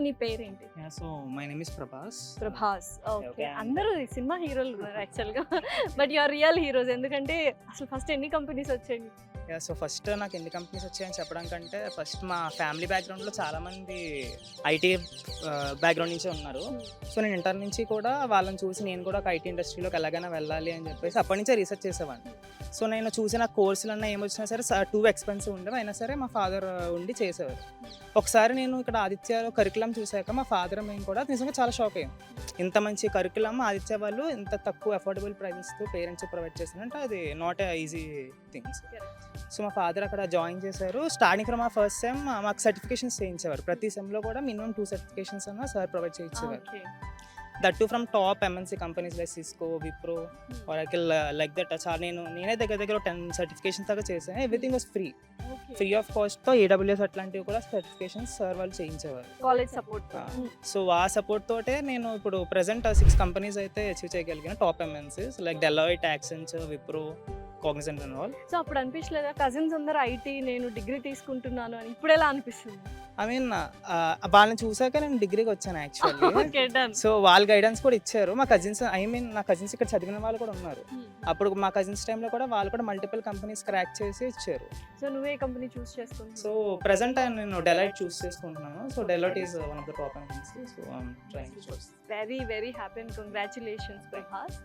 నీ పేరేంటి? Yeah, so my name is Prabhas. Prabhas. Okay. Okay. అందరూ సినిమా హీరోలు ఉన్నారు యాక్చువల్గా. But you are real heroes. ఎందుకంటే అసలు ఫస్ట్ ఎన్ని కంపెనీస్ వచ్చాయి? యా సో ఫస్ట్ నాకు ఎన్ని కంపెనీస్ వచ్చాయని చెప్పడం కంటే ఫస్ట్ మా ఫ్యామిలీ బ్యాక్గ్రౌండ్లో చాలామంది ఐటీ బ్యాక్గ్రౌండ్ నుంచే ఉన్నారు. సో నేను ఇంటర్ నుంచి కూడా వాళ్ళని చూసి నేను కూడా ఒక ఐటీ ఇండస్ట్రీలోకి ఎలాగైనా వెళ్ళాలి అని చెప్పేసి అప్పటి నుంచే రీసెర్చ్ చేసేవాడిని. సో నేను చూసిన కోర్సులన్నా ఏమొచ్చినా సరే టూ ఎక్స్పెన్సివ్ ఉండేవి, అయినా సరే మా ఫాదర్ ఉండి చేసేవారు. ఒకసారి నేను ఇక్కడ ఆదిత్యలో కరికులం చూశాక మా ఫాదర్ మేము కూడా నిజంగా చాలా షాక్ అయ్యాం. ఇంత మంచి కరికులం ఆదిత్య వాళ్ళు ఇంత తక్కువ అఫోర్డబుల్ ప్రైజెస్తో పేరెంట్స్ ప్రొవైడ్ చేస్తారంటే అది not a easy things. So మా ఫాదర్ అక్కడ జాయిన్ చేశారు. స్టార్టింగ్ ఫ్రమ్ మా ఫస్ట్ సెమ్ మాకు సర్టిఫికేషన్స్ చేయించేవారు. ప్రతి సెమ్లో కూడా మినిమం 2 సర్టిఫికేషన్స్ అన్న సార్ ప్రొవైడ్ చేయించేవారు. That to from top MNC companies like Cisco, Wipro, Oracle like that. చాలా నేనే దగ్గర 10 సర్టిఫికేషన్స్ దాకా చేశాను. ఎవ్రీథింగ్ వాస్ ఫ్రీ ఆఫ్ కాస్ట్తో ఏడబ్ల్యూఎస్ అట్లాంటివి కూడా సర్టిఫికేషన్స్ సార్ వాళ్ళు చేయించేవారు. College support. సో ఆ సపోర్ట్ తోటే నేను ఇప్పుడు ప్రెసెంట్ 6 కంపెనీస్ అయితే అచీవ్ చేయగలిగాను, top MNCs like Deloitte, Accenture, Wipro, Cognizant and all. So అప్పుడు అనిపించలేదా కజిన్స్ అందరూ ఐటీ నేను డిగ్రీ తీసుకుంటున్నాను అని? ఇప్పుడు ఎలా అనిపిస్తుంది? ఐ మీన్ వాళ్ళని చూసాక నేను డిగ్రీకి వచ్చాను యాక్చువల్లీ. Okay, done. సో వాళ్ళ గైడెన్స్ కూడా ఇచ్చారు. మా కజిన్స్ నా కజిన్స్ ఇక్కడ చదివిన వాళ్ళు కూడా ఉన్నారు. అప్పుడు మా కజిన్స్ టైంలో కూడా వాళ్ళు కూడా మల్టిపుల్ కంపెనీస్ క్రాక్ చేసి ఇచ్చారు. సో నువ్వే కంపెనీ చూస్ చేసుకుంటున్నావు? సో ప్రెసెంట్ నేను డెలాయిట్ చూస్ చేసుకుంటున్నాను. So Deloitte is one of the top MNC. So I am trying to choose. Very happy and congratulations Prabhas.